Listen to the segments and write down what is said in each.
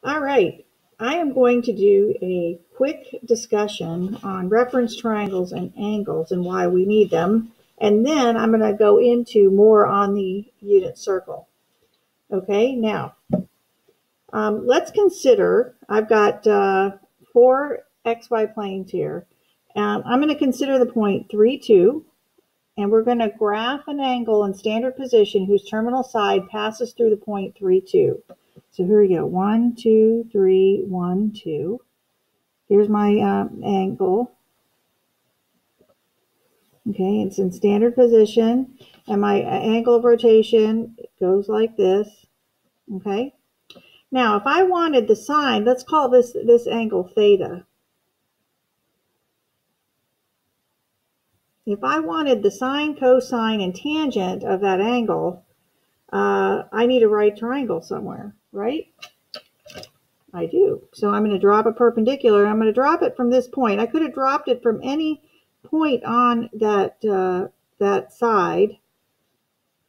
All right, I am going to do a quick discussion on reference triangles and angles and why we need them. And then I'm going to go into more on the unit circle. Okay, now let's consider, I've got 4 xy planes here. I'm going to consider the point 3, 2, and we're going to graph an angle in standard position whose terminal side passes through the point 3, 2. So here we go, 1, 2, 3, 1, 2. Here's my angle. Okay, it's in standard position, and my angle of rotation goes like this. Okay. Now, if I wanted the sine, let's call this angle theta. If I wanted the sine, cosine, and tangent of that angle, I need a right triangle somewhere, right? I do. So I'm going to drop a perpendicular. I'm going to drop it from this point. I could have dropped it from any point on that that side,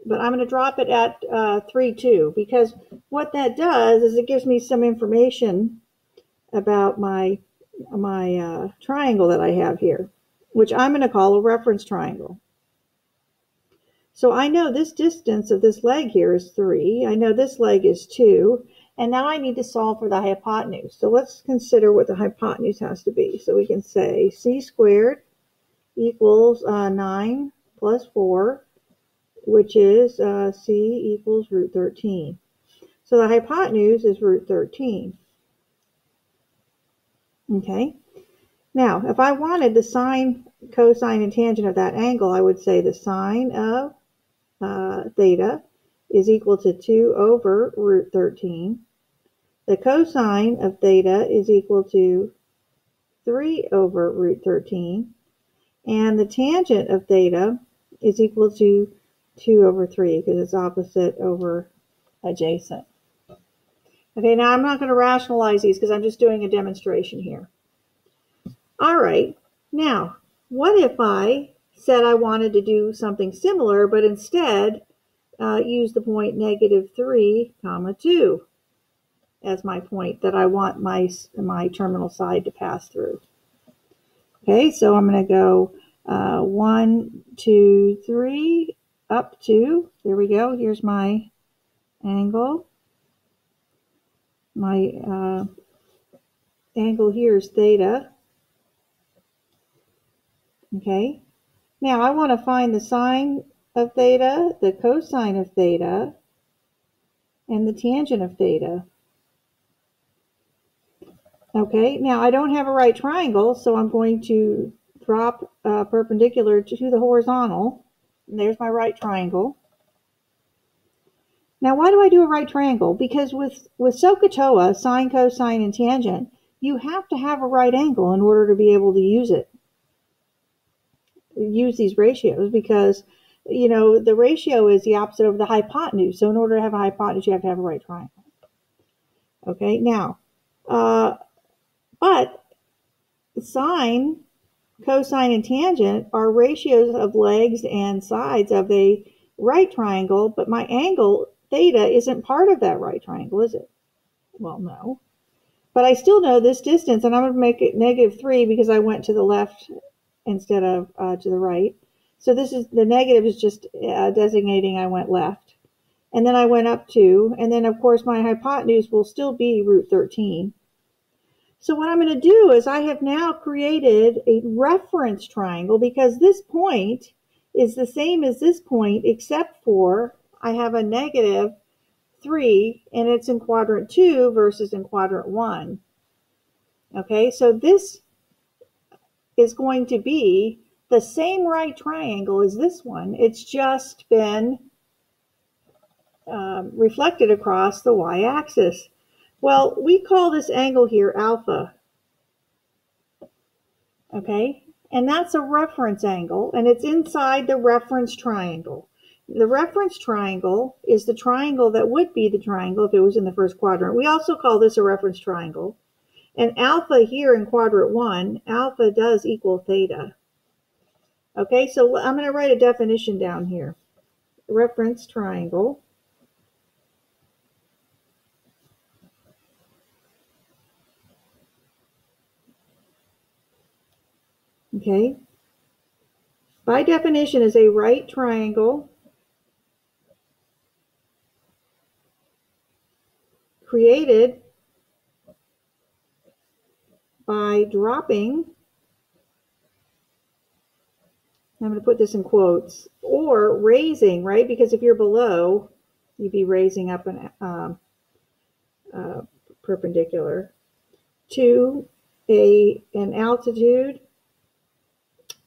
but I'm going to drop it at 3, 2, because what that does is it gives me some information about my triangle that I have here, which I'm going to call a reference triangle. So I know this distance of this leg here is 3. I know this leg is 2. And now I need to solve for the hypotenuse. So let's consider what the hypotenuse has to be. So we can say c squared equals 9 plus 4, which is c equals root 13. So the hypotenuse is root 13. Okay. Now, if I wanted the sine, cosine, and tangent of that angle, I would say the sine of theta is equal to 2 over root 13. The cosine of theta is equal to 3 over root 13. And the tangent of theta is equal to 2 over 3 because it's opposite over adjacent. Okay, now I'm not going to rationalize these because I'm just doing a demonstration here. All right, now, what if I said I wanted to do something similar, but instead use the point -3, 2 as my point that I want my terminal side to pass through. Okay, so I'm going to go 1, 2, 3, up 2. There we go. Here's my angle. My angle here is theta. Okay. Now I want to find the sine of theta, the cosine of theta, and the tangent of theta. Okay, now I don't have a right triangle, so I'm going to drop perpendicular to the horizontal. And there's my right triangle. Now, why do I do a right triangle? Because with SOHCAHTOA, sine, cosine, and tangent, you have to have a right angle in order to be able to use these ratios, because, you know, the ratio is the opposite of the hypotenuse. So in order to have a hypotenuse, you have to have a right triangle. Okay, now, but sine, cosine, and tangent are ratios of legs and sides of a right triangle, but my angle theta isn't part of that right triangle, is it? Well, no. But I still know this distance, and I'm going to make it -3 because I went to the left instead of to the right. So this is, the negative is just designating I went left. And then I went up 2, and then of course my hypotenuse will still be root 13. So what I'm going to do is I have now created a reference triangle, because this point is the same as this point, except for I have a -3 and it's in quadrant 2 versus in quadrant 1. Okay, so this is going to be the same right triangle as this one. It's just been reflected across the y-axis. Well, we call this angle here alpha. Okay, and that's a reference angle, and it's inside the reference triangle. The reference triangle is the triangle that would be the triangle if it was in the first quadrant. We also call this a reference triangle. And alpha here in quadrant 1, alpha does equal theta. Okay, so I'm going to write a definition down here. Reference triangle Okay? By definition, is a right triangle created by dropping, I'm going to put this in quotes, or raising, right? Because if you're below, you'd be raising up an perpendicular to an altitude,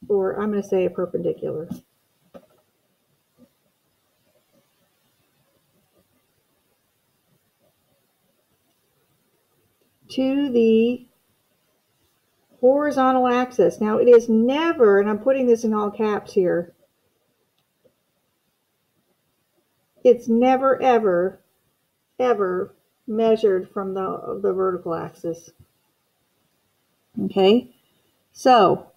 or I'm going to say a perpendicular. To the horizontal axis. Now it is never, and I'm putting this in all caps here, it's never ever, ever measured from the vertical axis. Okay, so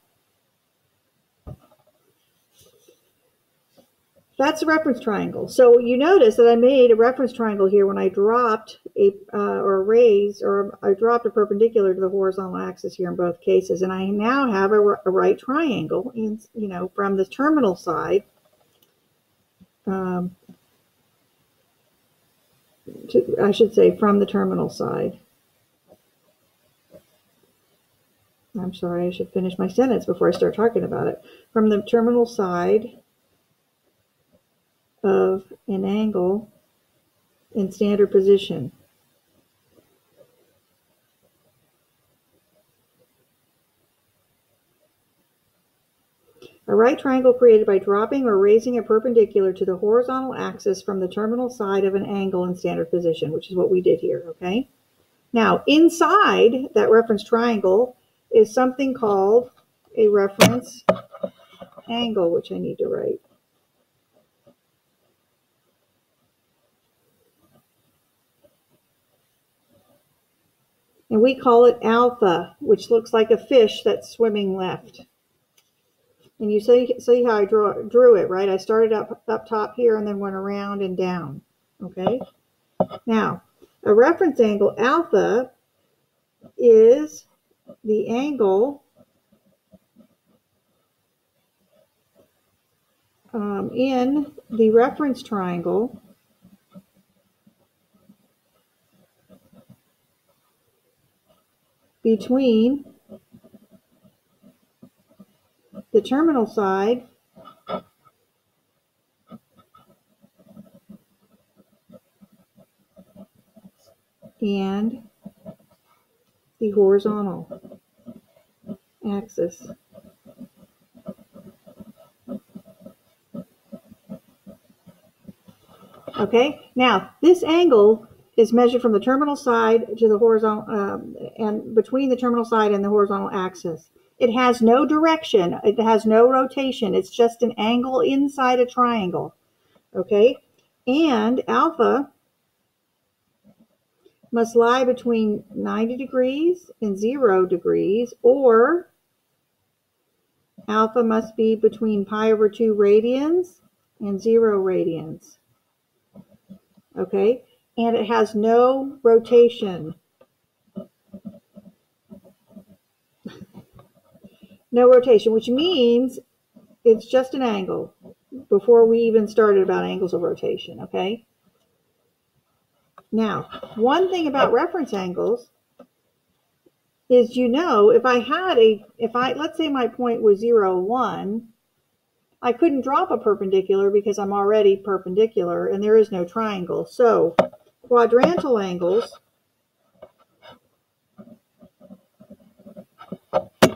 that's a reference triangle. So you notice that I made a reference triangle here when I dropped or raised, or I dropped a perpendicular to the horizontal axis here in both cases, and I now have a right triangle, in, from the terminal side I should say from the terminal side. I'm sorry, I should finish my sentence before I start talking about it. From the terminal side of an angle in standard position. A right triangle created by dropping or raising a perpendicular to the horizontal axis from the terminal side of an angle in standard position, which is what we did here, okay? Now, inside that reference triangle is something called a reference angle, which I need to write. And we call it alpha, which looks like a fish that's swimming left. And you see how I drew it, right? I started up top here and then went around and down, okay? Now, a reference angle, alpha, is the angle in the reference triangle between the terminal side and the horizontal axis. Okay, now this angle is measured from the terminal side to the horizontal, and between the terminal side and the horizontal axis. It has no direction, it has no rotation, it's just an angle inside a triangle, okay? And alpha must lie between 90 degrees and 0 degrees, or alpha must be between pi/2 radians and 0 radians, okay? And it has no rotation. No rotation, which means it's just an angle before we even started about angles of rotation, okay? Now, one thing about reference angles is, if let's say my point was 0, 1, I couldn't drop a perpendicular because I'm already perpendicular and there is no triangle. So, quadrantal angles,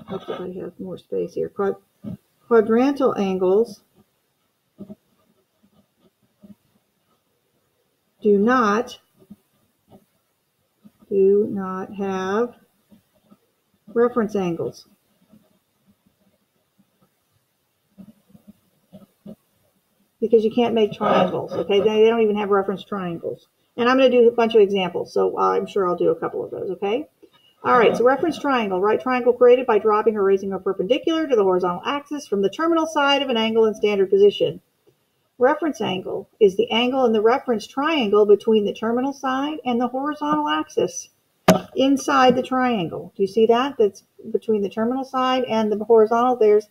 let's see if I have more space here. Quadrantal angles do not have reference angles. Because you can't make triangles, okay? They don't even have reference triangles. And I'm going to do a bunch of examples, so I'm sure I'll do a couple of those, okay? All right, so reference triangle, right triangle created by dropping or raising a perpendicular to the horizontal axis from the terminal side of an angle in standard position. Reference angle is the angle in the reference triangle between the terminal side and the horizontal axis. inside the triangle. Do you see that? That's between the terminal side and the horizontal. There's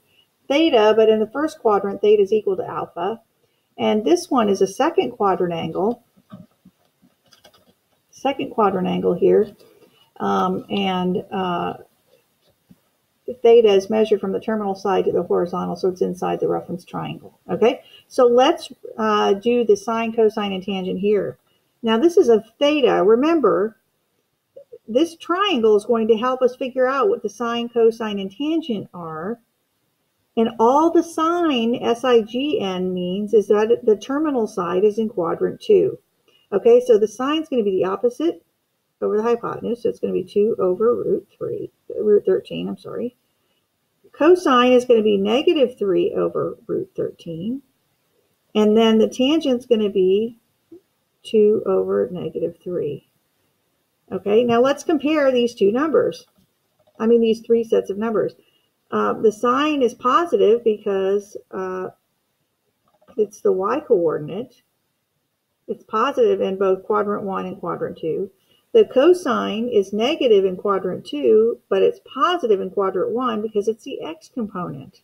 theta, but in the first quadrant, theta is equal to alpha. And this one is a second quadrant angle here. Theta is measured from the terminal side to the horizontal, so it's inside the reference triangle. Okay, so let's do the sine, cosine, and tangent here. Now this is a theta. Remember, this triangle is going to help us figure out what the sine, cosine, and tangent are. And all the sine, S-I-G-N, means is that the terminal side is in quadrant 2. Okay, so the sine is going to be the opposite over the hypotenuse, so it's going to be 2 over root 13, I'm sorry. Cosine is going to be negative 3 over root 13. And then the tangent is going to be 2 over negative 3. Okay, now let's compare these two numbers. These three sets of numbers. The sine is positive because it's the y-coordinate. It's positive in both quadrant 1 and quadrant 2. The cosine is negative in quadrant 2, but it's positive in quadrant 1 because it's the x component.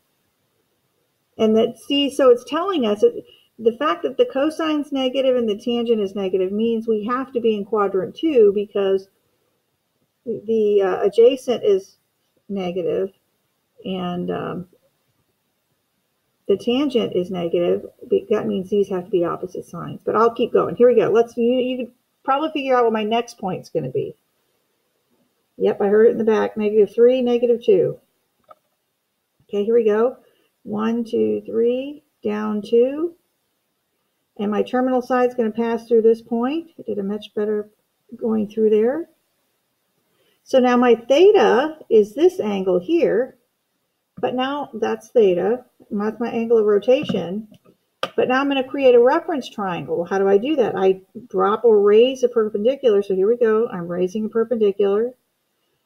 And so it's telling us that the fact that the cosine is negative and the tangent is negative means we have to be in quadrant 2 because the adjacent is negative and the tangent is negative. That means these have to be opposite signs. But I'll keep going. Here we go. You can probably figure out what my next point is going to be. Yep, I heard it in the back. Negative 3, negative 2. Okay, here we go. 1, 2, 3, down 2. And my terminal side is going to pass through this point. I did a much better going through there. So now my theta is this angle here. But now that's theta. That's my angle of rotation. But now I'm going to create a reference triangle. How do I do that? I drop or raise a perpendicular. So here we go. I'm raising a perpendicular.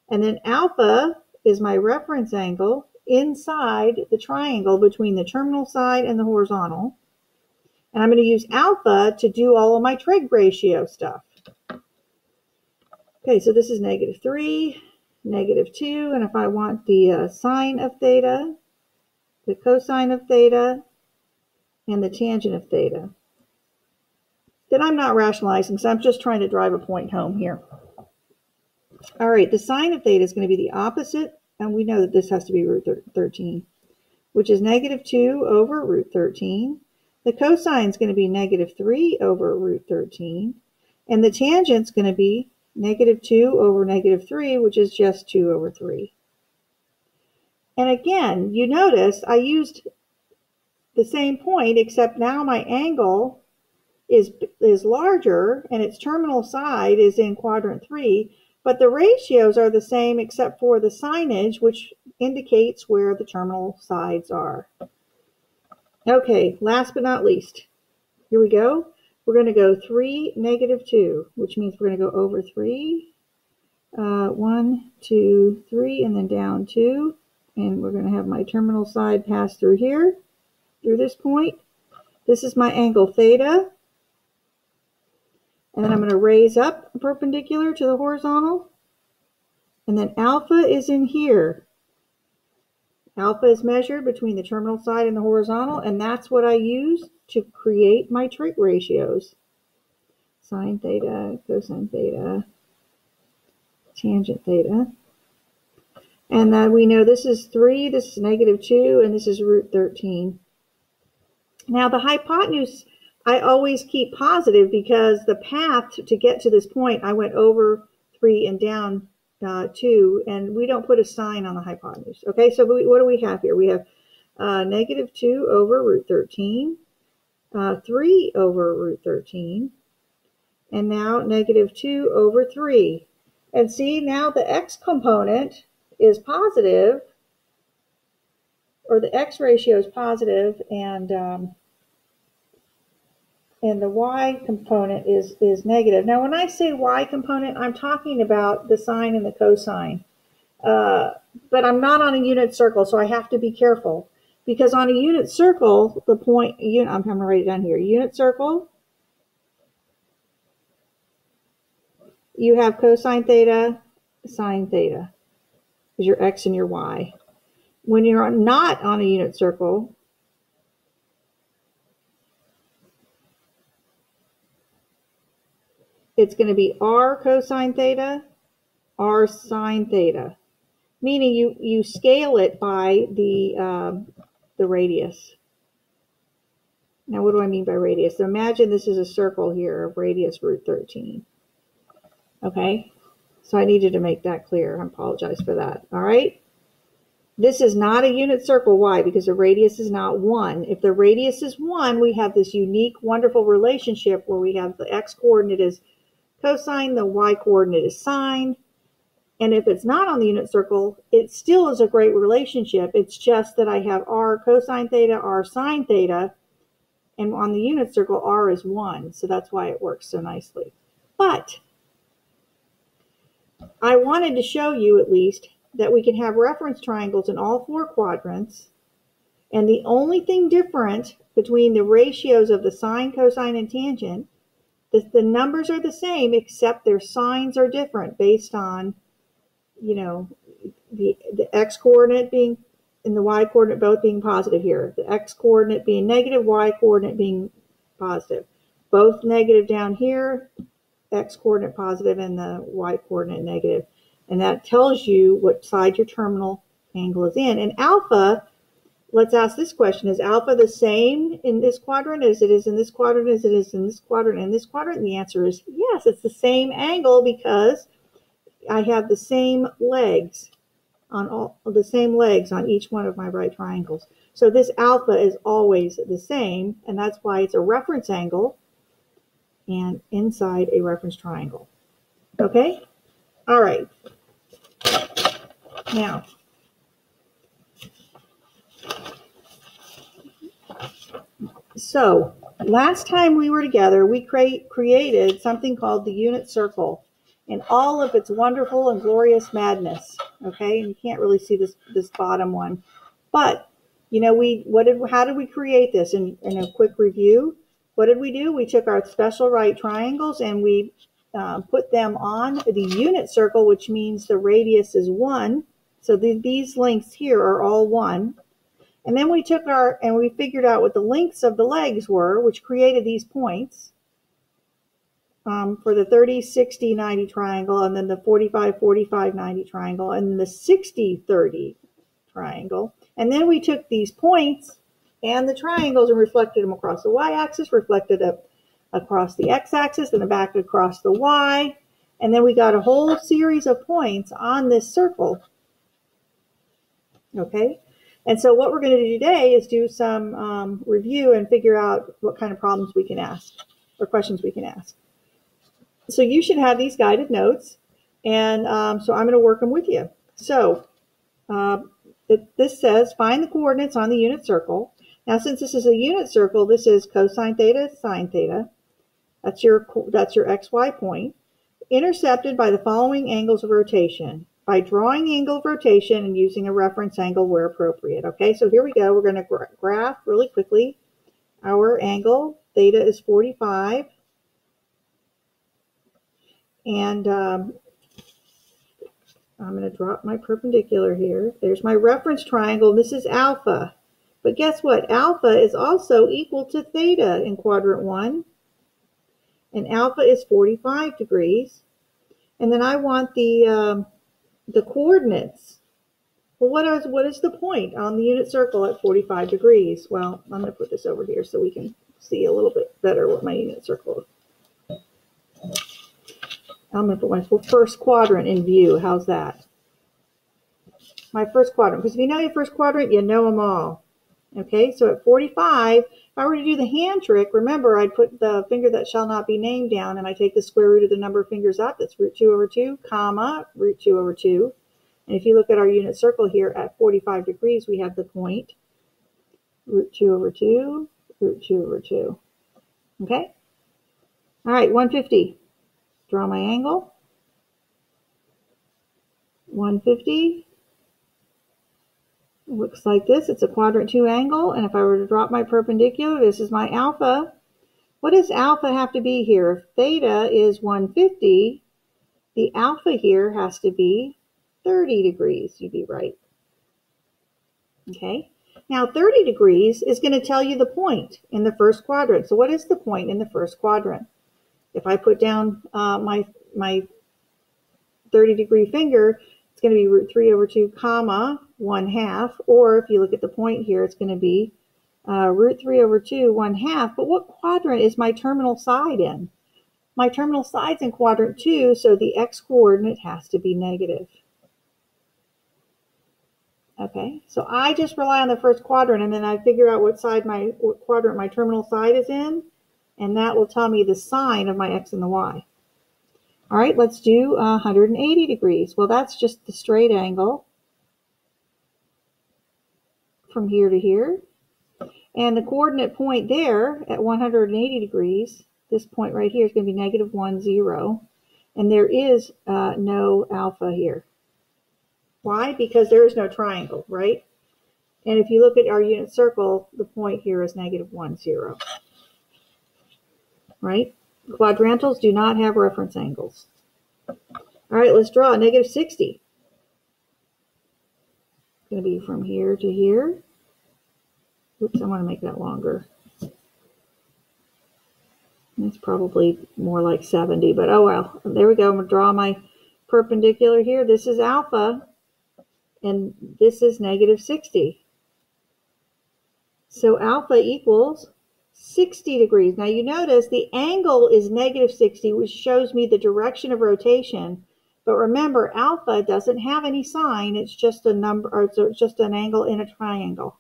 And then alpha is my reference angle inside the triangle between the terminal side and the horizontal. And I'm going to use alpha to do all of my trig ratio stuff. Okay, so this is negative 3, negative 2. And if I want the sine of theta, the cosine of theta, and the tangent of theta, then I'm not rationalizing, so I'm just trying to drive a point home here. All right, the sine of theta is going to be the opposite, and we know that this has to be root 13, which is negative 2 over root 13. The cosine is going to be negative 3 over root 13, and the tangent is going to be negative 2 over negative 3, which is just 2 over 3. And again, you notice I used the same point, except now my angle is larger and its terminal side is in quadrant 3, but the ratios are the same except for the signage, which indicates where the terminal sides are. Okay, last but not least, here we go. We're going to go 3, negative 2, which means we're going to go over 3, 1, 2, 3, and then down 2. And we're going to have my terminal side pass through here, through this point. This is my angle theta. And then I'm going to raise up perpendicular to the horizontal. And then alpha is in here. Alpha is measured between the terminal side and the horizontal, and that's what I use to create my trig ratios. Sine theta, cosine theta, tangent theta. And we know this is 3, this is negative 2, and this is root 13. Now the hypotenuse, I always keep positive because the path to get to this point, I went over 3 and down 2, and we don't put a sign on the hypotenuse. Okay, so what do we have here? We have negative 2 over root 13, 3 over root 13, and now negative 2 over 3. And see, now the x component is positive, or the x ratio is positive, and the y component is negative. Now, when I say y component, I'm talking about the sine and the cosine. But I'm not on a unit circle, so I have to be careful. Because on a unit circle, the point, I'm going to write it down here. Unit circle, you have cosine theta sine theta is your x and your y. When you're not on a unit circle, it's going to be r cosine theta, r sine theta, meaning you scale it by the radius. Now, what do I mean by radius? So imagine this is a circle here of radius root 13. Okay, so I needed to make that clear. I apologize for that. All right, this is not a unit circle. Why? Because the radius is not 1. If the radius is 1, we have this unique, wonderful relationship where we have the x-coordinate is cosine, the y-coordinate is sine. And if it's not on the unit circle, it still is a great relationship. It's just that I have r cosine theta, r sine theta, and on the unit circle, r is 1. So that's why it works so nicely. But I wanted to show you at least that we can have reference triangles in all 4 quadrants. And the only thing different between the ratios of the sine, cosine, and tangent, the numbers are the same except their signs are different based on, you know, the x-coordinate being and the y-coordinate both being positive here. The x-coordinate being negative, y-coordinate being positive. Both negative down here, x-coordinate positive and the y-coordinate negative. And that tells you what side your terminal angle is in. And alpha, let's ask this question. Is alpha the same in this quadrant as it is in this quadrant, as it is in this quadrant and this quadrant? And the answer is yes, it's the same angle because I have the same legs on each one of my right triangles. So this alpha is always the same, and that's why it's a reference angle and inside a reference triangle. Okay? All right. Now, so last time we were together, we created something called the unit circle in all of its wonderful and glorious madness. Okay, and you can't really see this bottom one, but you know, how did we create this? In a quick review, what did we do? We took our special right triangles and we put them on the unit circle, which means the radius is 1. So these lengths here are all 1. And then we took we figured out what the lengths of the legs were, which created these points for the 30, 60, 90 triangle, and then the 45, 45, 90 triangle, and the 60, 30 triangle. And then we took these points and the triangles and reflected them across the y-axis, reflected up across the x-axis, and back across the y. And then we got a whole series of points on this circle. Okay? And so what we're going to do today is do some review and figure out what kind of problems we can ask or questions we can ask. So you should have these guided notes, and so I'm going to work them with you. So this says find the coordinates on the unit circle. Now, since this is a unit circle, this is cosine theta, sine theta. That's your xy point, intercepted by the following angles of rotation, by drawing the angle of rotation and using a reference angle where appropriate. Okay, so here we go. We're going to graph really quickly. Our angle, theta, is 45. And I'm going to drop my perpendicular here. There's my reference triangle. This is alpha. But guess what? Alpha is also equal to theta in quadrant 1. And alpha is 45 degrees. And then I want the coordinates. Well, what is the point on the unit circle at 45 degrees? Well, I'm going to put this over here so we can see a little bit better what my unit circle is. I'm going to put my first quadrant in view. How's that? My first quadrant. Because if you know your first quadrant, you know them all. Okay, so at 45, if I were to do the hand trick, remember I'd put the finger that shall not be named down, and I take the square root of the number of fingers up. That's root 2 over 2, comma, root 2 over 2. And if you look at our unit circle here at 45 degrees, we have the point, root 2 over 2, root 2 over 2. Okay? All right, 150. Draw my angle. 150. It looks like this. It's a quadrant 2 angle. And if I were to drop my perpendicular, this is my alpha. What does alpha have to be here? If theta is 150, the alpha here has to be 30 degrees. You'd be right. Okay. Now 30 degrees is going to tell you the point in the first quadrant. So what is the point in the first quadrant? If I put down my 30-degree finger, it's going to be root 3 over 2 comma 1/2. Or if you look at the point here, it's going to be root 3 over 2 1/2. But what quadrant is my terminal side in? My terminal side's in quadrant 2, so the x-coordinate has to be negative. Okay, so I just rely on the first quadrant, and then I figure out what quadrant my terminal side is in, and that will tell me the sign of my x and the y. All right, let's do 180 degrees. Well, that's just the straight angle from here to here. And the coordinate point there at 180 degrees, this point right here is going to be negative 1, 0. And there is no alpha here. Why? Because there is no triangle, right? And if you look at our unit circle, the point here is negative 1, 0. Right? Quadrantals do not have reference angles. All right, let's draw negative 60. It's going to be from here to here. Oops, I want to make that longer. It's probably more like 70, but oh well. There we go. I'm going to draw my perpendicular here. This is alpha, and this is negative 60. So alpha equals 60 degrees. Now you notice the angle is negative 60, which shows me the direction of rotation. But remember, alpha doesn't have any sign. It's just a number, or it's just an angle in a triangle.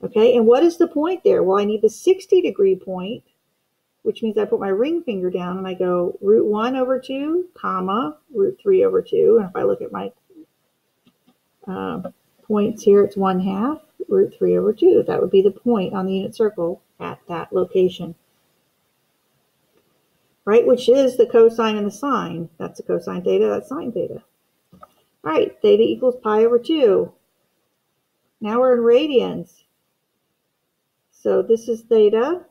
Okay, and what is the point there? Well, I need the 60-degree point, which means I put my ring finger down and I go root 1 over 2, comma, root 3 over 2. And if I look at my points here, it's 1/2, root 3 over 2. That would be the point on the unit circle at that location. Right, which is the cosine and the sine. That's the cosine theta, that's sine theta. All right, theta equals pi over 2. Now we're in radians. So this is theta.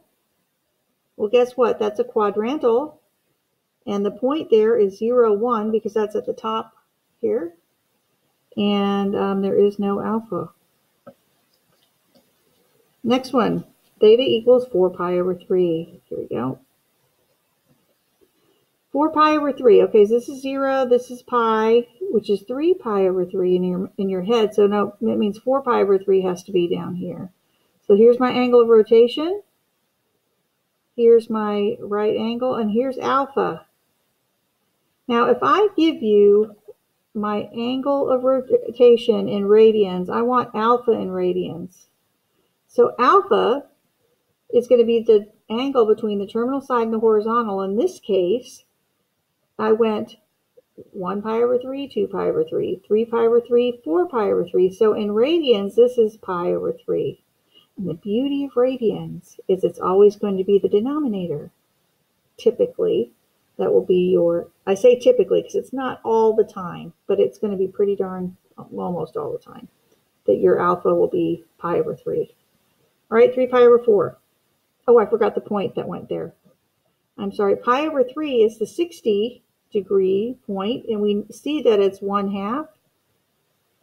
Well, guess what? That's a quadrantal. And the point there is 0, 1, because that's at the top here. And there is no alpha. Next one, theta equals 4 pi over 3. Here we go. 4 pi over 3. Okay, so this is 0, this is pi, which is 3 pi over 3 in your head. So no, that means 4 pi over 3 has to be down here. So here's my angle of rotation. Here's my right angle, and here's alpha. Now, if I give you my angle of rotation in radians, I want alpha in radians. So alpha is going to be the angle between the terminal side and the horizontal. In this case, I went 1 pi over 3, 2 pi over 3, 3 pi over 3, 4 pi over 3. So in radians, this is pi over 3. And the beauty of radians is it's always going to be the denominator. Typically, that will be your, I say typically because it's not all the time, but it's going to be pretty darn, almost all the time, that your alpha will be pi over 3. All right, 3 pi over 4. Oh, I forgot the point that went there. I'm sorry, pi over 3 is the 60-degree point, and we see that it's 1/2.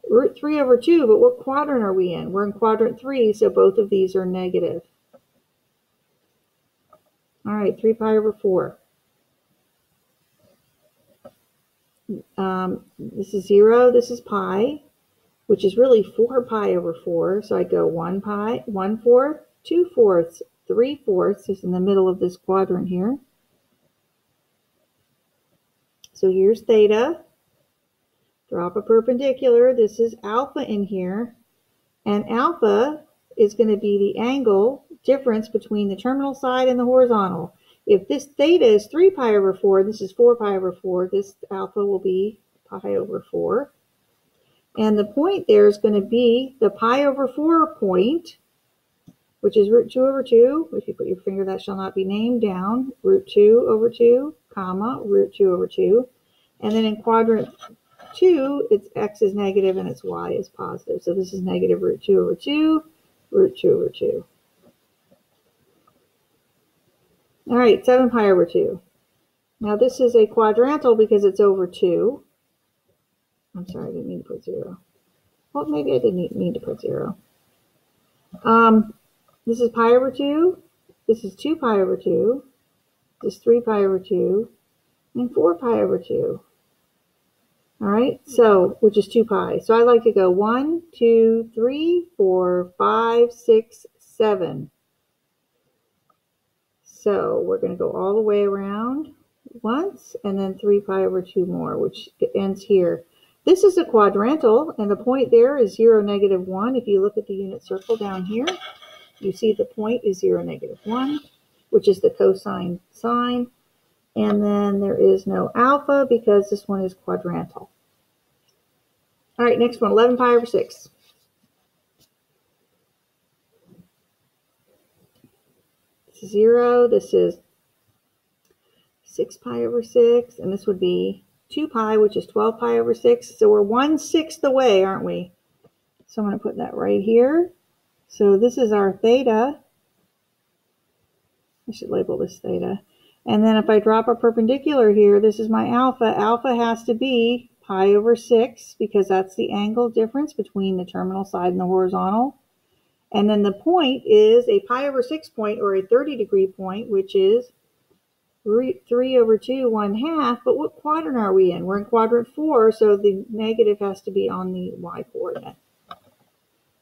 Root 3 over 2, but what quadrant are we in? We're in quadrant 3, so both of these are negative. All right, 3 pi over 4. This is 0, this is pi, which is really 4 pi over 4. So I go 1 pi, 1/4, 2/4, 3/4 is in the middle of this quadrant here. So here's theta. Drop a perpendicular. This is alpha in here. And alpha is going to be the angle difference between the terminal side and the horizontal. If this theta is 3 pi over 4, this is 4 pi over 4, this alpha will be pi over 4. And the point there is going to be the pi over 4 point, which is root 2 over 2. If you put your finger, that shall not be named, down. Root 2 over 2, comma, root 2 over 2. And then in quadrant 2, its x is negative and its y is positive. So this is negative root 2 over 2, root 2 over 2. All right, 7 pi over 2. Now this is a quadrantal because it's over 2. I'm sorry, I didn't mean to put 0. Well, maybe I didn't mean to put 0. This is pi over 2. This is 2 pi over 2. This is 3 pi over 2. And 4 pi over 2. All right, so, which is 2 pi. So I like to go 1, 2, 3, 4, 5, 6, 7. So we're going to go all the way around once, and then 3 pi over 2 more, which ends here. This is a quadrantal, and the point there is 0, negative 1. If you look at the unit circle down here, you see the point is 0, negative 1, which is the cosine sine. And then there is no alpha because this one is quadrantal. All right, next one, 11 pi over 6. This is 0. This is 6 pi over 6. And this would be 2 pi, which is 12 pi over 6. So we're 1/6 away, aren't we? So I'm going to put that right here. So this is our theta. I should label this theta. And then if I drop a perpendicular here, this is my alpha. Alpha has to be pi over 6 because that's the angle difference between the terminal side and the horizontal. And then the point is a pi over 6 point, or a 30-degree point, which is 3 over 2, 1/2. But what quadrant are we in? We're in quadrant 4, so the negative has to be on the y-coordinate.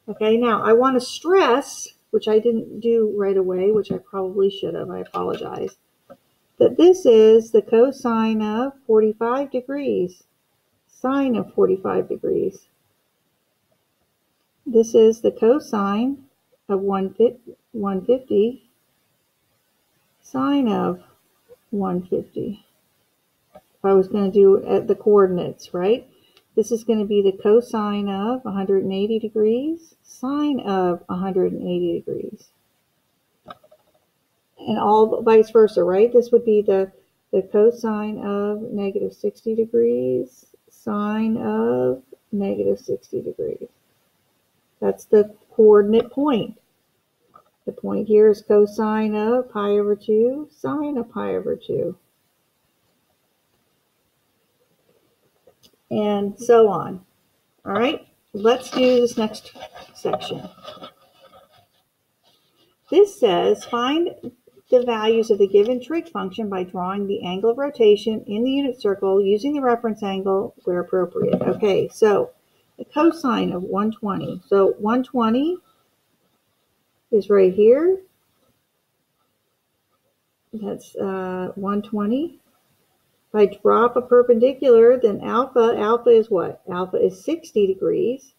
Okay, now I want to stress, which I didn't do right away, which I probably should have, I apologize, that this is the cosine of 45 degrees, sine of 45 degrees. This is the cosine of 150, sine of 150. If I was going to do it at the coordinates, right? This is going to be the cosine of 180 degrees, sine of 180 degrees. And all vice versa, right? This would be the cosine of negative 60 degrees, sine of negative 60 degrees. That's the coordinate point. The point here is cosine of pi over 2, sine of pi over 2. And so on. All right, let's do this next section. This says find the values of the given trig function by drawing the angle of rotation in the unit circle using the reference angle where appropriate. Okay, so the cosine of 120. So 120 is right here. That's 120. If I drop a perpendicular, then alpha is what? Alpha is 60 degrees.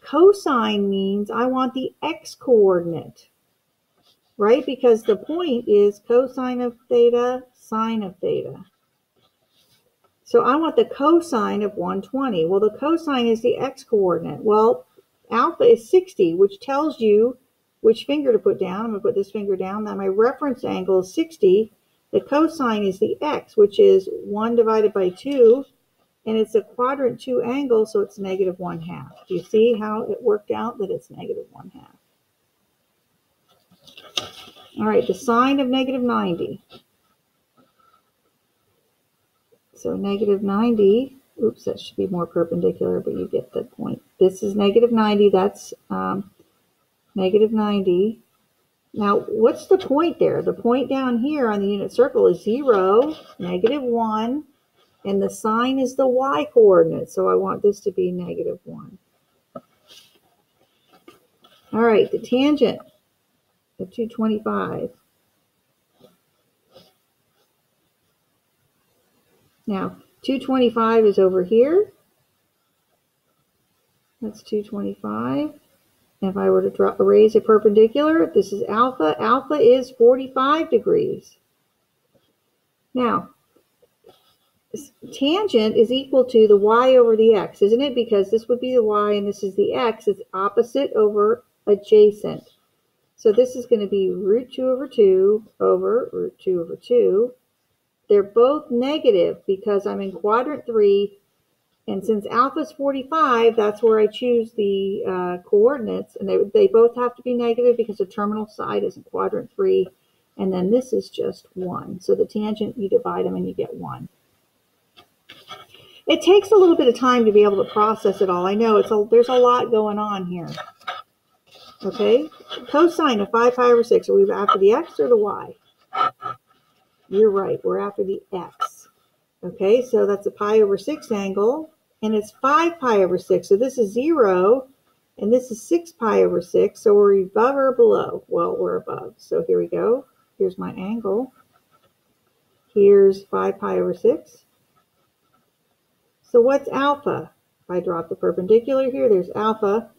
Cosine means I want the x-coordinate, right? Because the point is cosine of theta, sine of theta. So I want the cosine of 120. Well, the cosine is the x-coordinate. Well, alpha is 60, which tells you which finger to put down. I'm going to put this finger down. Now my reference angle is 60. The cosine is the x, which is 1 divided by 2, and it's a quadrant 2 angle, so it's negative 1/2. Do you see how it worked out that it's negative 1/2? All right, the sine of negative 90. So negative 90, oops, that should be more perpendicular, but you get the point. This is negative 90, that's negative 90. Now, what's the point there? The point down here on the unit circle is 0, negative 1, and the sine is the y-coordinate, so I want this to be negative 1. All right, the tangent of 225. Now, 225 is over here. That's 225. And if I were to raise a perpendicular, this is alpha. Alpha is 45 degrees. Now, tangent is equal to the y over the x, isn't it? Because this would be the y and this is the x. It's opposite over adjacent. So this is going to be root 2 over 2 over root 2 over 2. They're both negative because I'm in quadrant 3. And since alpha is 45, that's where I choose the coordinates. And they both have to be negative because the terminal side is in quadrant 3. And then this is just 1. So the tangent, you divide them and you get 1. It takes a little bit of time to be able to process it all. I know there's a lot going on here. Okay, cosine of 5 pi over 6. Are we after the x or the y? You're right, we're after the x. Okay, so that's a pi over 6 angle, and it's 5 pi over 6. So this is 0, and this is 6 pi over 6. So we're above or below? Well, we're above. So here we go. Here's my angle. Here's 5 pi over 6. So what's alpha? If I drop the perpendicular here, there's alpha.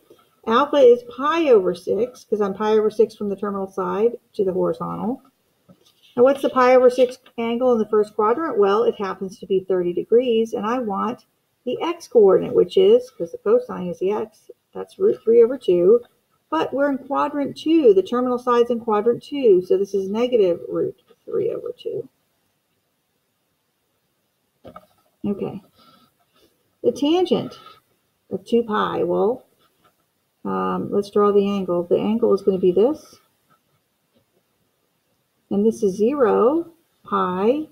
Alpha is pi over 6, because I'm pi over 6 from the terminal side to the horizontal. And what's the pi over 6 angle in the first quadrant? Well, it happens to be 30 degrees, and I want the x-coordinate, which is, because the cosine is the x, that's root 3 over 2. But we're in quadrant 2. The terminal side's in quadrant 2, so this is negative root 3 over 2. Okay. The tangent of 2 pi, well, let's draw the angle. The angle is going to be this. And this is 0, pi,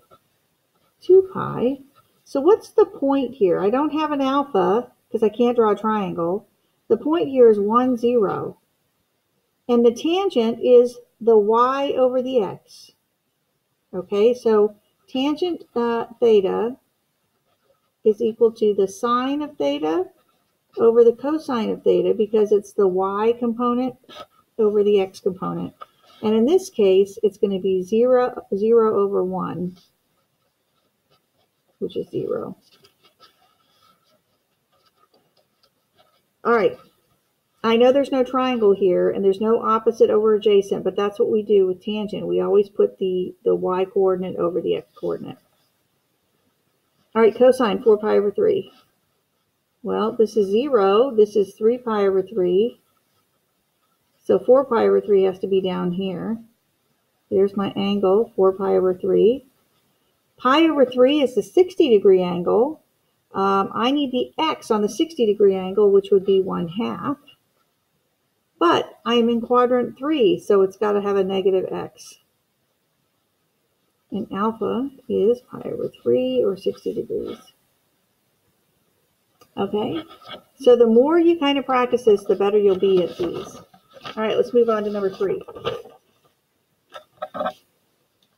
2 pi. So what's the point here? I don't have an alpha because I can't draw a triangle. The point here is 1, 0. And the tangent is the y over the x. Okay, so tangent theta is equal to the sine of theta over the cosine of theta, because it's the y component over the x component. And in this case, it's going to be 0 over 1, which is 0. All right. I know there's no triangle here, and there's no opposite over adjacent, but that's what we do with tangent. We always put the y coordinate over the x coordinate. All right, cosine 4 pi over 3. Well, this is 0. This is 3 pi over 3. So 4 pi over 3 has to be down here. There's my angle, 4 pi over 3. Pi over 3 is the 60-degree angle. I need the x on the 60-degree angle, which would be 1/2. But I am in quadrant 3, so it's got to have a negative x. And alpha is pi over 3, or 60 degrees. Okay, so the more you kind of practice this, the better you'll be at these. All right, let's move on to number 3.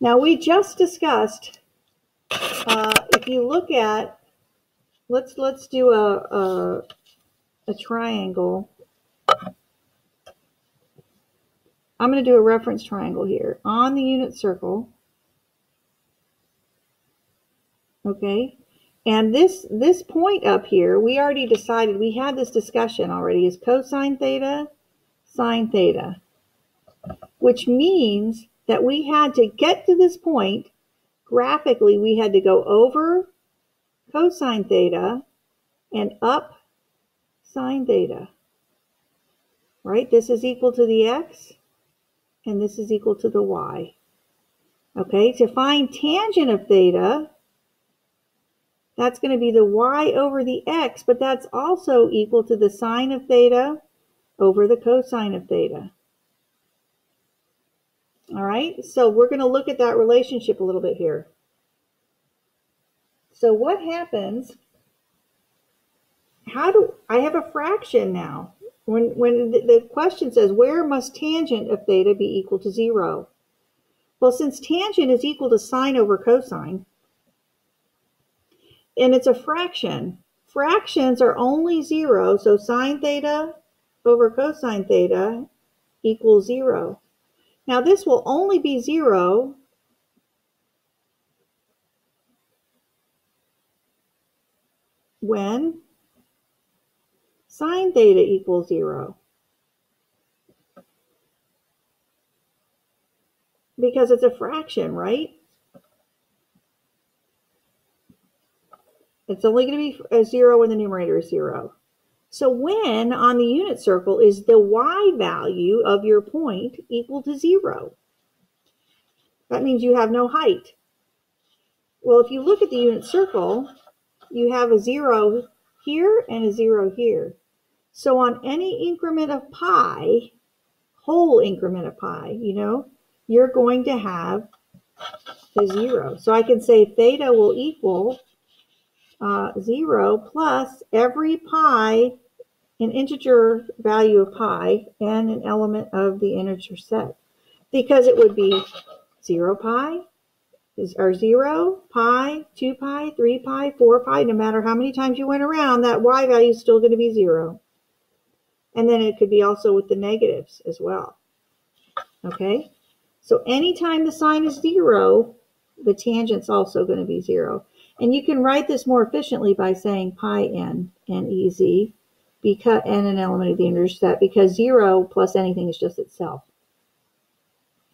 Now, we just discussed, if you look at, let's do a triangle. I'm going to do a reference triangle here on the unit circle. Okay, and this point up here, we already decided, we had this discussion already, is cosine theta, sine theta, which means that we had to get to this point, graphically, we had to go over cosine theta and up sine theta, right? This is equal to the x, and this is equal to the y. Okay, to find tangent of theta, that's going to be the y over the x, but that's also equal to the sine of theta over the cosine of theta. All right, so we're going to look at that relationship a little bit here. So what happens, I have a fraction now. When the question says, where must tangent of theta be equal to 0? Well, since tangent is equal to sine over cosine, and it's a fraction, fractions are only 0, so sine theta over cosine theta equals 0. Now, this will only be 0 when sine theta equals 0. Because it's a fraction, right? It's only going to be 0 when the numerator is 0. So when on the unit circle is the y value of your point equal to 0? That means you have no height. Well, if you look at the unit circle, you have a 0 here and a 0 here. So on any increment of pi, whole increment of pi, you're going to have a 0. So I can say theta will equal 0 plus every pi, an integer value of pi, and an element of the integer set. Because it would be 0 pi, or 0, pi, 2 pi, 3 pi, 4 pi. No matter how many times you went around, that y value is still going to be 0. And then it could be also with the negatives as well. Okay? So anytime the sign is 0, the tangent's also going to be 0. And you can write this more efficiently by saying pi n ez, because n an element of the integer set, because 0 plus anything is just itself.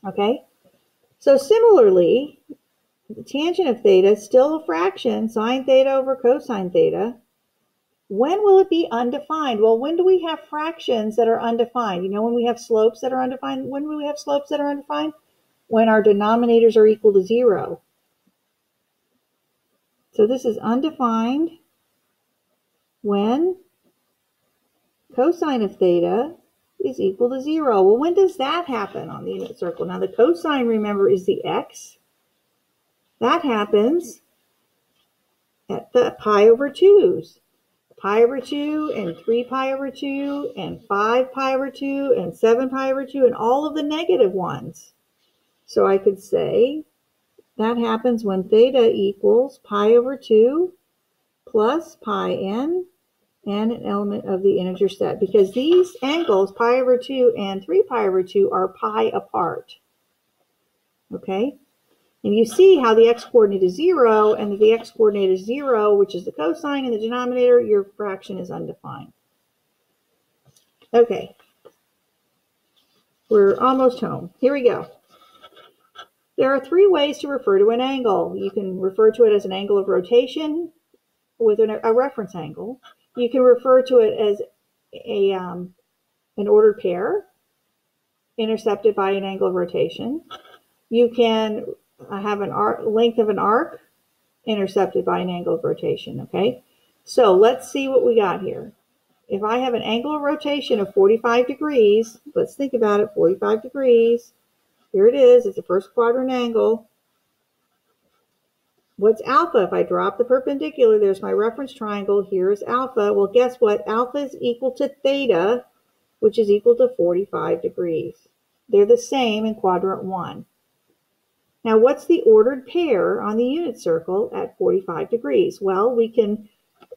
Okay? So similarly, the tangent of theta is still a fraction, sine theta over cosine theta. When will it be undefined? Well, when do we have fractions that are undefined? You know, when we have slopes that are undefined. When do we have slopes that are undefined? When our denominators are equal to 0. So this is undefined when cosine of theta is equal to 0. Well, when does that happen on the unit circle? Now, the cosine, remember, is the x. That happens at the pi over 2's. Pi over 2 and 3 pi over 2 and 5 pi over 2 and 7 pi over 2 and all of the negative ones. So I could say that happens when theta equals pi over 2 plus pi n and an element of the integer set, because these angles, pi over 2 and 3 pi over 2, are pi apart. Okay? And you see how the x-coordinate is 0, and if the x-coordinate is 0, which is the cosine in the denominator, your fraction is undefined. Okay. We're almost home. Here we go. There are 3 ways to refer to an angle. You can refer to it as an angle of rotation with a reference angle. You can refer to it as an ordered pair intercepted by an angle of rotation. You can have an length of an arc intercepted by an angle of rotation, okay? So let's see what we got here. If I have an angle of rotation of 45 degrees, let's think about it, 45 degrees. Here it is, it's a first quadrant angle. What's alpha? If I drop the perpendicular, there's my reference triangle. Here's alpha. Well, guess what? Alpha is equal to theta, which is equal to 45 degrees. They're the same in quadrant 1. Now, what's the ordered pair on the unit circle at 45 degrees? Well, we can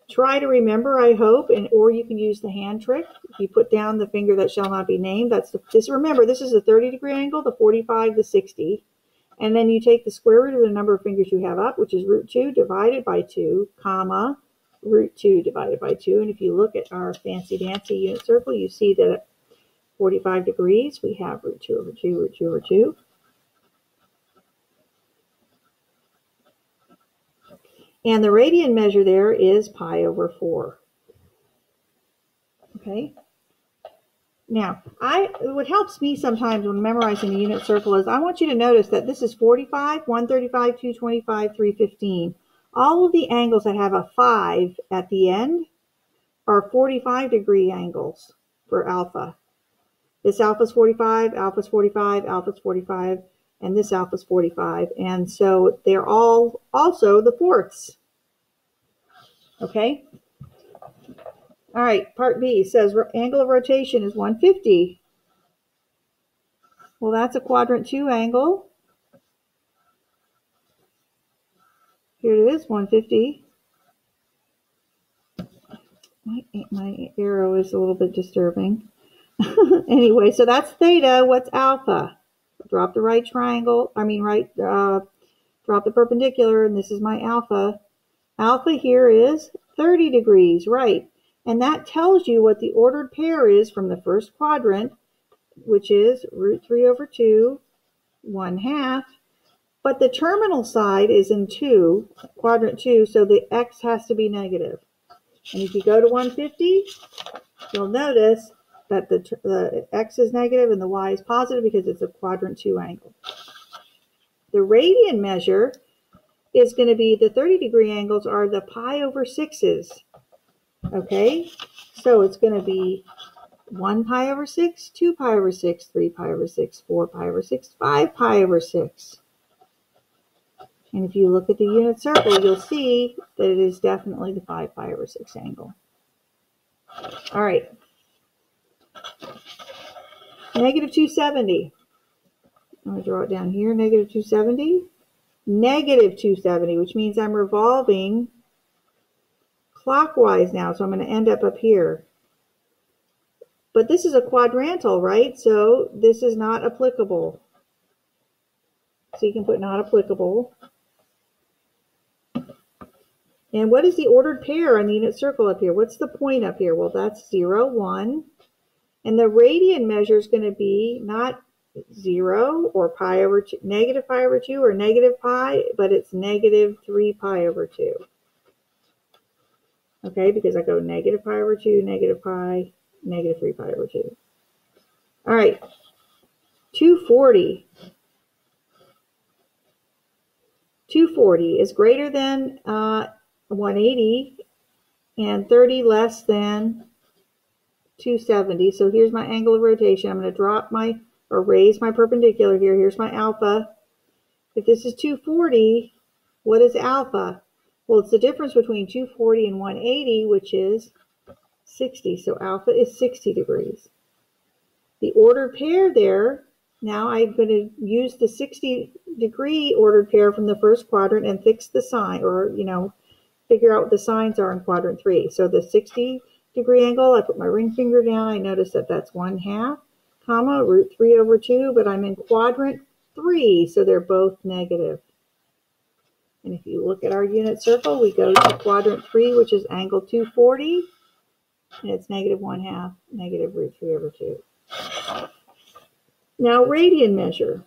try to remember, I hope, or you can use the hand trick. If you put down the finger that shall not be named, remember, this is a 30-degree angle, the 45, the 60. And then you take the square root of the number of fingers you have up, which is root 2 divided by 2, comma, root 2 divided by 2. And if you look at our fancy-dancy unit circle, you see that at 45 degrees, we have root 2 over 2, root 2 over 2. And the radian measure there is pi over 4. Okay? Now, what helps me sometimes when memorizing the unit circle is I want you to notice that this is 45, 135, 225, 315. All of the angles that have a 5 at the end are 45-degree angles for alpha. This alpha is 45, alpha is 45, alpha is 45, and this alpha is 45. And so they're all also the fourths. Okay? All right, part B says angle of rotation is 150. Well, that's a quadrant 2 angle. Here it is, 150. My arrow is a little bit disturbing. Anyway, so that's theta. What's alpha? Drop the right triangle. Drop the perpendicular, and this is my alpha. Alpha here is 30 degrees, right? And that tells you what the ordered pair is from the first quadrant, which is root 3 over 2, 1/2. But the terminal side is in 2, quadrant 2, so the x has to be negative. And if you go to 150, you'll notice that the x is negative and the y is positive because it's a quadrant 2 angle. The radian measure is going to be the 30-degree angles are the pi over 6's. Okay, so it's going to be 1 pi over 6, 2 pi over 6, 3 pi over 6, 4 pi over 6, 5 pi over 6. And if you look at the unit circle, you'll see that it is definitely the 5 pi over 6 angle. All right. Negative 270. I'm going to draw it down here. Negative 270. Negative 270, which means I'm revolving clockwise now. So I'm going to end up here. But this is a quadrantal, right? So this is not applicable. So you can put not applicable. And what is the ordered pair on the unit circle up here? What's the point up here? Well, that's 0, 1. And the radian measure is going to be not 0 or pi over 2, negative pi over 2 or negative pi, but it's negative 3 pi over 2. Okay, because I go negative pi over 2, negative pi, negative 3 pi over 2. All right, 240. 240 is greater than 180 and 30 less than 270. So here's my angle of rotation. I'm going to drop my, or raise my perpendicular here. Here's my alpha. If this is 240, what is alpha? Well, it's the difference between 240 and 180, which is 60. So alpha is 60 degrees. The ordered pair there, now I'm going to use the 60-degree ordered pair from the first quadrant and fix the sign, or, figure out what the signs are in quadrant 3. So the 60-degree angle, I put my ring finger down. I notice that that's 1/2, comma, root 3 over 2, but I'm in quadrant 3, so they're both negative. And if you look at our unit circle, we go to quadrant 3, which is angle 240, and it's negative 1/2, negative root 3 over 2. Now, radian measure.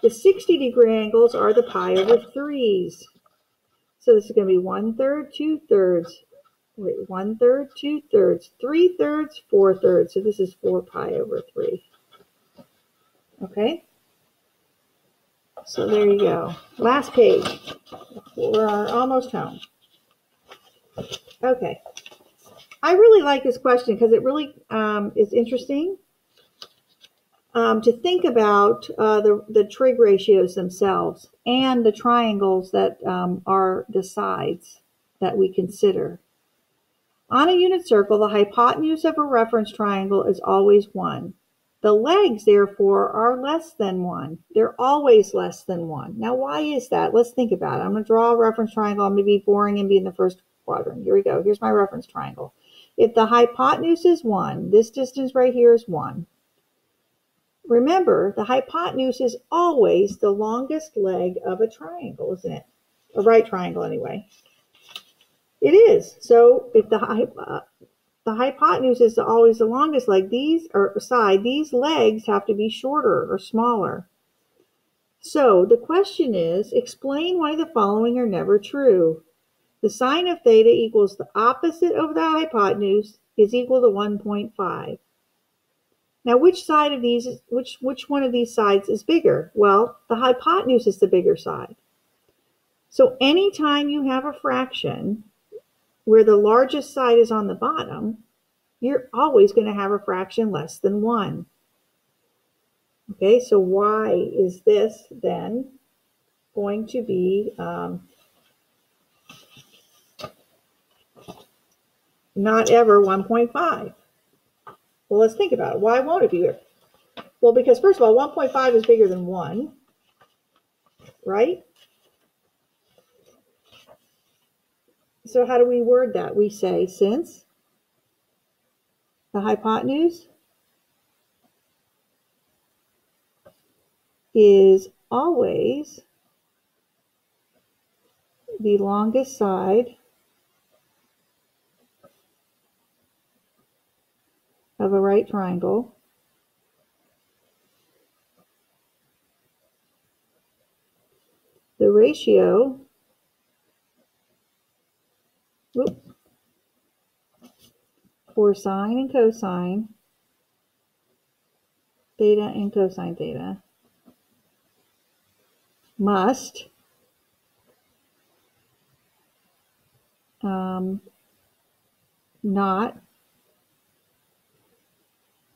The 60-degree angles are the pi over 3s. So this is going to be 1/3, 2/3, 1/3, 2/3, 3/3, 4/3. So this is 4 pi over 3. Okay? So there you go. Last page. We're almost home. Okay. I really like this question because it really is interesting to think about the trig ratios themselves and the triangles that are the sides that we consider. On a unit circle, the hypotenuse of a reference triangle is always 1. The legs, therefore, are less than 1. They're always less than 1. Now, why is that? Let's think about it. I'm going to draw a reference triangle. I'm going to be boring and be in the first quadrant. Here we go. Here's my reference triangle. If the hypotenuse is 1, this distance right here is 1. Remember, the hypotenuse is always the longest leg of a triangle, isn't it? A right triangle, anyway. It is. So if the hypotenuse is always the longest leg, these legs have to be shorter or smaller. So the question is, explain why the following are never true. The sine of theta equals the opposite of the hypotenuse is equal to 1.5. Now, which one of these sides is bigger? Well, the hypotenuse is the bigger side. So anytime you have a fraction where the largest side is on the bottom, you're always going to have a fraction less than 1. Okay, so why is this then going to be not ever 1.5? Well, let's think about it. Why won't it be here? Well, because first of all, 1.5 is bigger than 1, right? So how do we word that? We say since the hypotenuse is always the longest side of a right triangle, the ratio for sine and cosine, theta and cosine theta, must not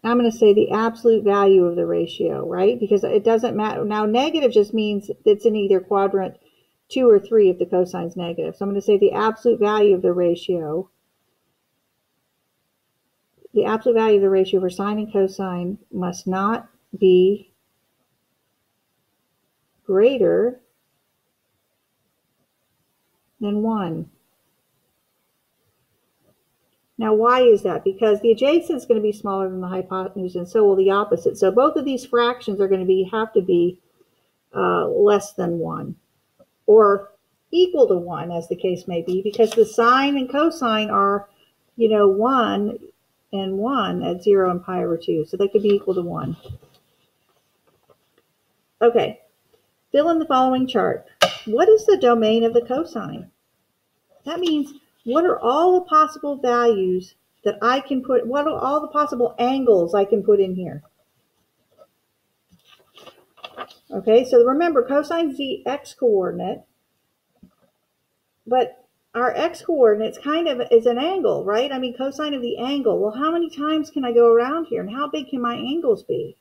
I'm going to say the absolute value of the ratio, right? Because it doesn't matter. Now, negative just means it's in either quadrant 2 or 3 if the cosine's negative. So I'm going to say the absolute value of the ratio. The absolute value of the ratio for sine and cosine must not be greater than 1. Now, why is that? Because the adjacent is going to be smaller than the hypotenuse, and so will the opposite. So both of these fractions are going to have to be less than 1, or equal to 1, as the case may be, because the sine and cosine are, 1 and 1 at 0 and pi over 2. So they could be equal to 1. Okay, fill in the following chart. What is the domain of the cosine? That means, what are all the possible values that I can put, what are all the possible angles I can put in here? Okay, so remember, cosine is the x-coordinate, but our x-coordinates kind of is an angle, right? I mean, cosine of the angle. Well, how many times can I go around here, and how big can my angles be?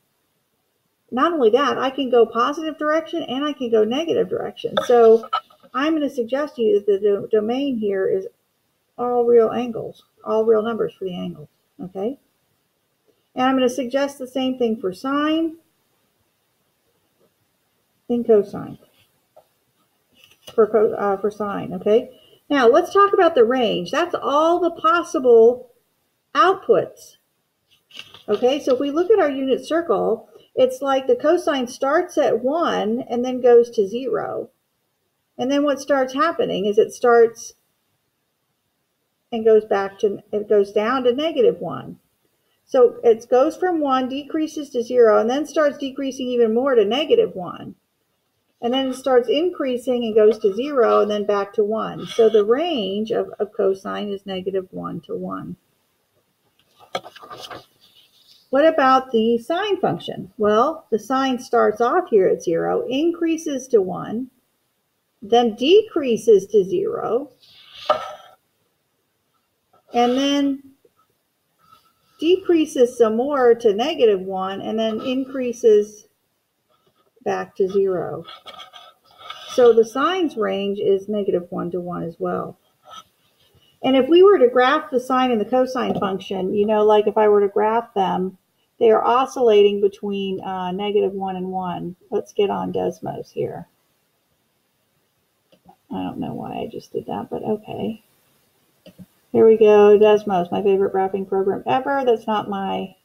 Not only that, I can go positive direction, and I can go negative direction. So I'm going to suggest to you that the domain here is all real angles, all real numbers for the angles, okay? And I'm going to suggest the same thing for sine and cosine, for sine, okay? Now, let's talk about the range. That's all the possible outputs, okay? So if we look at our unit circle, it's like the cosine starts at 1 and then goes to 0. And then what starts happening is it starts and goes back to, it goes down to -1. So it goes from 1, decreases to 0, and then starts decreasing even more to -1. And then it starts increasing and goes to 0 and then back to 1. So the range of cosine is -1 to 1. What about the sine function? Well, the sine starts off here at 0, increases to 1, then decreases to 0, and then decreases some more to -1, and then increases back to 0. So the sine's range is -1 to 1 as well. And if we were to graph the sine and the cosine function, like if I were to graph them, they are oscillating between -1 and 1. Let's get on Desmos here. I don't know why I just did that, but okay. Here we go, Desmos, my favorite graphing program ever. That's not my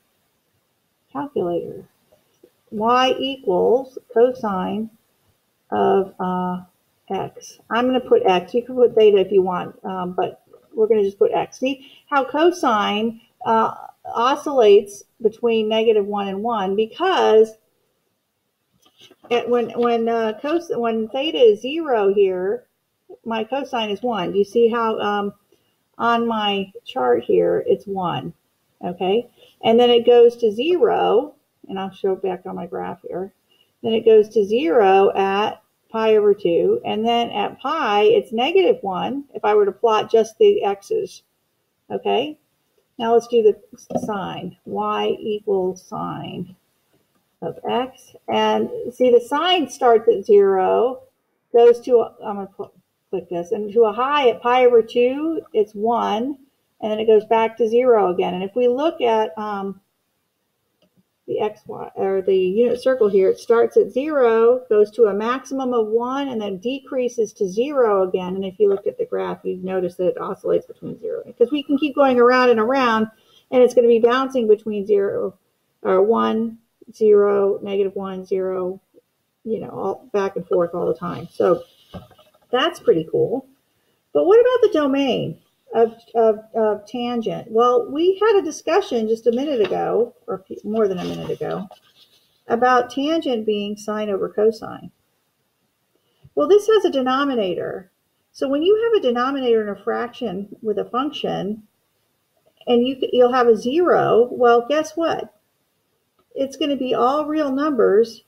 calculator. Y equals cosine of x. I'm going to put x. You can put theta if you want, but we're going to just put x. See how cosine oscillates between -1 and 1, because when theta is 0 here, my cosine is 1. Do you see how on my chart here it's 1? Okay, and then it goes to 0, and I'll show back on my graph here. Then it goes to 0 at pi over 2, and then at pi it's -1 if I were to plot just the x's. Okay, now let's do the sine. Y equals sine of x, and see the sine starts at 0, goes to, I'm going to click this, and to a high at pi over 2, it's 1, and then it goes back to 0 again. And if we look at the xy, or the unit circle here, it starts at 0, goes to a maximum of 1, and then decreases to 0 again. And if you look at the graph, you'd notice that it oscillates between 0, because we can keep going around and around, and it's going to be bouncing between 0 or 1, 0, -1, 0, all back and forth all the time. So that's pretty cool. But what about the domain of tangent? Well, we had a discussion just a minute ago, or more than a minute ago, about tangent being sine over cosine. Well, this has a denominator. So when you have a denominator in a fraction with a function, and you'll have a 0, well, guess what? It's going to be all real numbers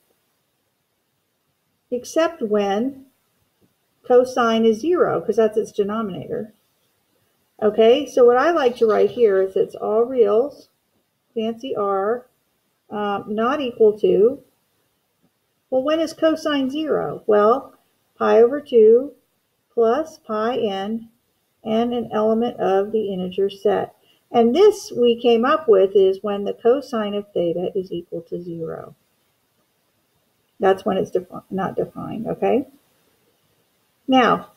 except when cosine is 0, because that's its denominator. Okay, so what I like to write here is it's all reals fancy R, not equal to, well, when is cosine 0? Well, pi over 2 plus pi n and an element of the integer set. And this we came up with is when the cosine of theta is equal to 0. That's when it's not defined, okay? Now,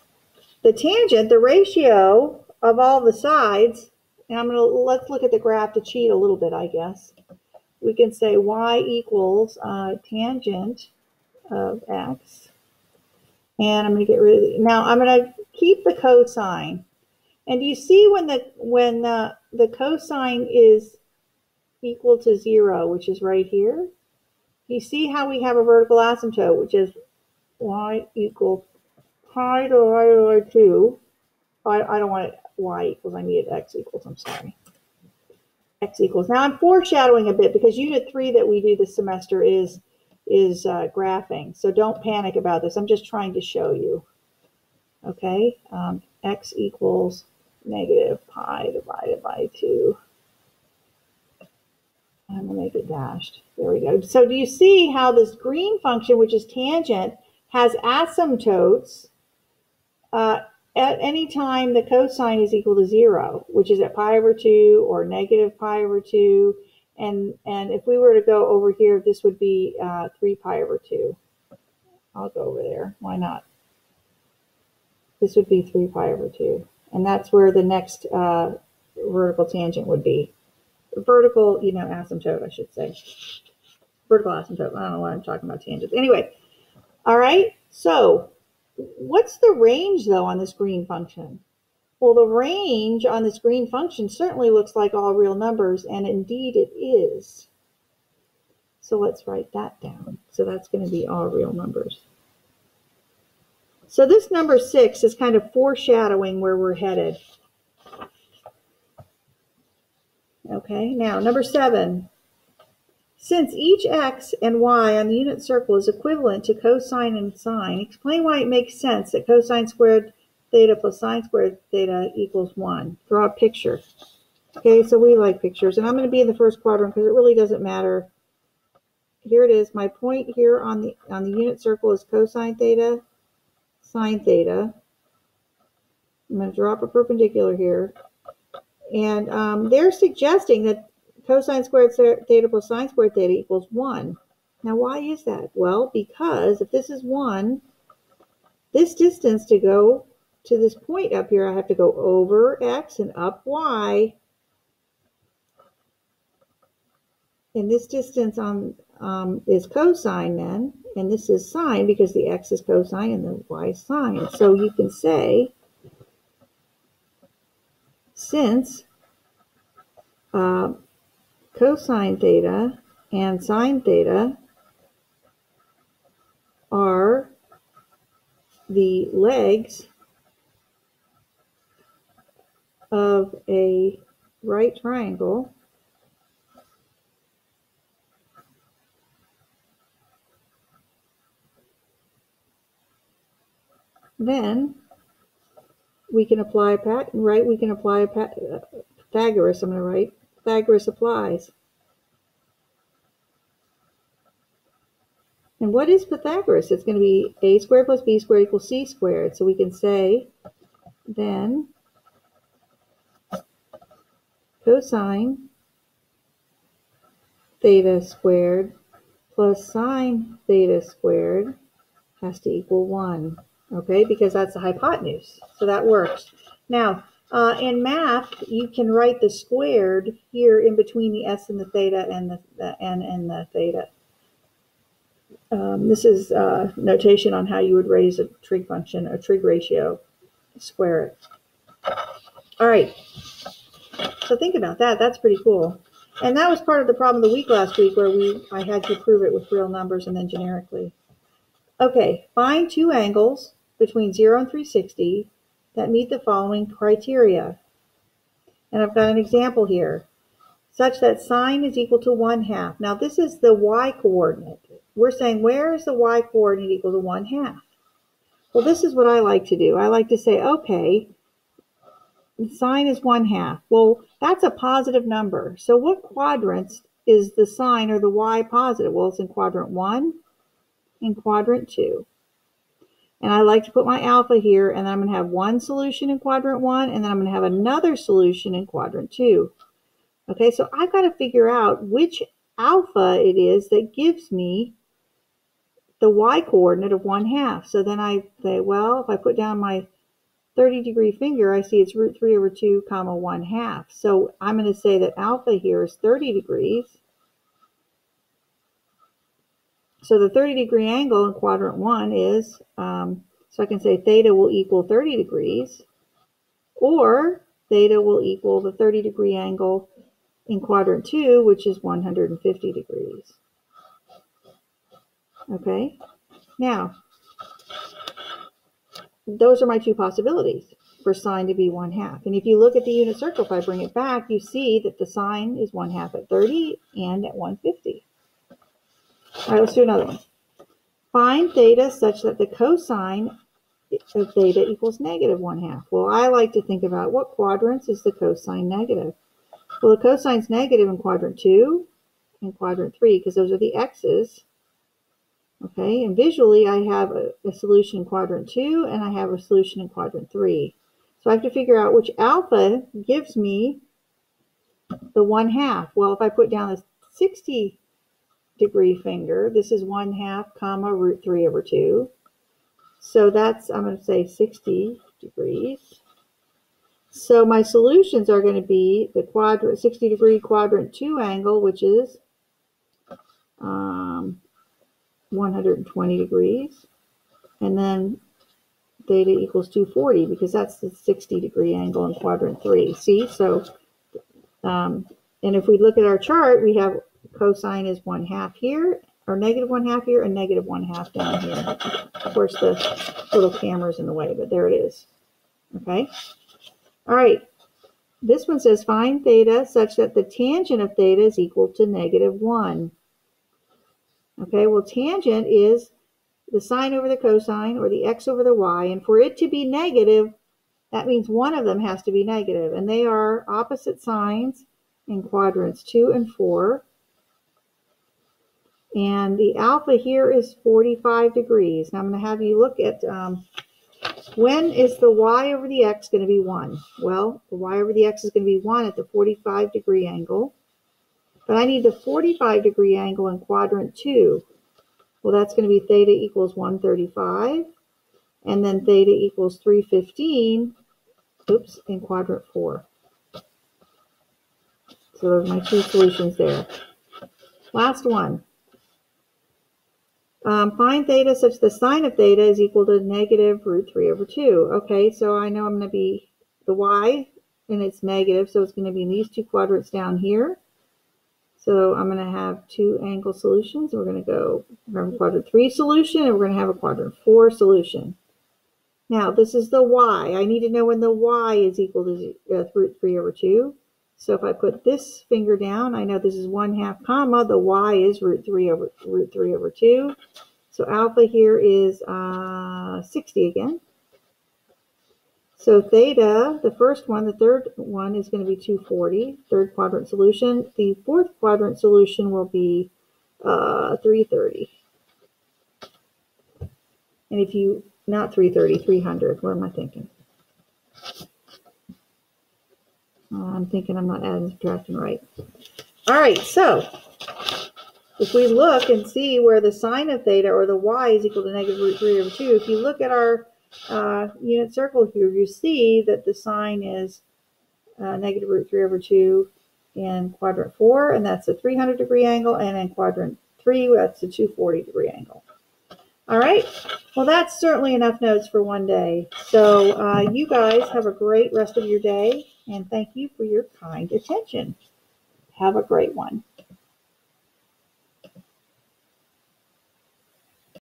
the tangent, the ratio of all the sides, and let's look at the graph to cheat a little bit, I guess. We can say y equals tangent of x. And I'm going to get rid of it. Now I'm going to keep the cosine. And do you see when the cosine is equal to 0, which is right here? You see how we have a vertical asymptote, which is y equals pi divided by 2. I don't want it y equals, I need it x equals, I'm sorry. X equals. Now I'm foreshadowing a bit because unit 3 that we do this semester is graphing. So don't panic about this. I'm just trying to show you. Okay, x equals negative pi divided by 2. I'm going to make it dashed. There we go. So do you see how this green function, which is tangent, has asymptotes at any time the cosine is equal to 0, which is at pi over 2 or negative pi over 2. And if we were to go over here, this would be 3 pi over 2. I'll go over there. Why not? This would be 3 pi over 2. And that's where the next vertical tangent would be. Vertical, asymptote, I should say. Vertical asymptote. I don't know why I'm talking about tangents. Anyway, all right. So what's the range, though, on this green function? Well, the range on this green function certainly looks like all real numbers, and indeed it is. So let's write that down. So that's going to be all real numbers. So this number 6 is kind of foreshadowing where we're headed. Okay, now number 7. Since each x and y on the unit circle is equivalent to cosine and sine, explain why it makes sense that cosine squared theta plus sine squared theta equals 1. Draw a picture. Okay, so we like pictures, and I'm going to be in the first quadrant because it really doesn't matter. Here it is. My point here on the unit circle is cosine theta, sine theta. I'm going to drop a perpendicular here. And they're suggesting that cosine squared theta plus sine squared theta equals 1. Now, why is that? Well, because if this is 1, this distance to go to this point up here, I have to go over x and up y. And this distance is cosine then, and this is sine because the x is cosine and the y is sine. So you can say, since cosine theta and sine theta are the legs of a right triangle, then we can apply Pythagoras. I'm going to write Pythagoras applies. And what is Pythagoras? It's going to be a squared plus b squared equals c squared. So we can say then cosine theta squared plus sine theta squared has to equal 1. Okay, because that's the hypotenuse. So that works. Now, in math, you can write the squared here in between the s and the theta and the n and the theta. This is notation on how you would raise a trig function, a trig ratio, square it. All right, so think about that. That's pretty cool. And that was part of the problem of the week last week where I had to prove it with real numbers and then generically. Okay, find two angles between 0 and 360 that meet the following criteria. And I've got an example here, such that sine is equal to 1/2. Now this is the y coordinate. We're saying, where is the y coordinate equal to 1/2? Well, this is what I like to do. I like to say, okay, sine is 1/2. Well, that's a positive number. So what quadrants is the sine or the y positive? Well, it's in quadrant 1 and quadrant 2. And I like to put my alpha here, and then I'm going to have one solution in quadrant 1, and then I'm going to have another solution in quadrant 2. Okay, so I've got to figure out which alpha it is that gives me the y coordinate of 1/2. So then I say, well, if I put down my 30-degree finger, I see it's √3/2, 1/2. So I'm going to say that alpha here is 30 degrees. So the 30-degree angle in quadrant 1 is, so I can say theta will equal 30 degrees, or theta will equal the 30-degree angle in quadrant 2, which is 150 degrees. Okay, now, those are my two possibilities for sine to be 1/2. And if you look at the unit circle, if I bring it back, you see that the sine is 1/2 at 30 and at 150. All right, let's do another one. Find theta such that the cosine of theta equals -1/2. Well, I like to think about what quadrants is the cosine negative. Well, the cosine's negative in quadrant 2 and quadrant 3 because those are the x's. Okay, and visually I have a solution in quadrant 2 and I have a solution in quadrant 3. So I have to figure out which alpha gives me the 1/2. Well, if I put down a 60-degree finger, this is 1/2, √3/2. So that's, I'm going to say 60 degrees. So my solutions are going to be the 60-degree quadrant 2 angle, which is 120 degrees. And then theta equals 240 because that's the 60-degree angle in quadrant 3. See, so, and if we look at our chart, we have cosine is 1/2 here, or -1/2 here, and -1/2 down here. Of course, the little camera's in the way, but there it is. Okay. All right. This one says find theta such that the tangent of theta is equal to -1. Okay. Well, tangent is the sine over the cosine or the x over the y, and for it to be negative, that means one of them has to be negative, and they are opposite signs in quadrants 2 and 4. And the alpha here is 45 degrees. Now I'm going to have you look at when is the y over the x going to be 1? Well, the y over the x is going to be 1 at the 45-degree angle. But I need the 45-degree angle in quadrant 2. Well, that's going to be theta equals 135. And then theta equals 315, in quadrant 4. So those are my two solutions there. Last one. Find theta such the sine of theta is equal to -√3/2. Okay, so I know I'm going to be the y, and it's negative, so it's going to be in these two quadrants down here. So I'm going to have two angle solutions. We're going to go from quadrant 3 solution, and we're going to have a quadrant 4 solution. Now, this is the y. I need to know when the y is equal to √3/2. So if I put this finger down, I know this is 1/2 comma, the y is √3/2. So alpha here is 60 again. So theta, the first one, the third one is going to be 240, third quadrant solution. The fourth quadrant solution will be 330. And if you, not 330, 300, what am I thinking? I'm thinking I'm not adding and subtracting right. All right, so if we look and see where the sine of theta or the y is equal to -√3/2, if you look at our unit circle here, you see that the sine is -√3/2 in quadrant 4, and that's a 300-degree angle, and in quadrant 3, that's a 240-degree angle. All right, well, that's certainly enough notes for one day. So you guys have a great rest of your day, and thank you for your kind attention. Have a great one.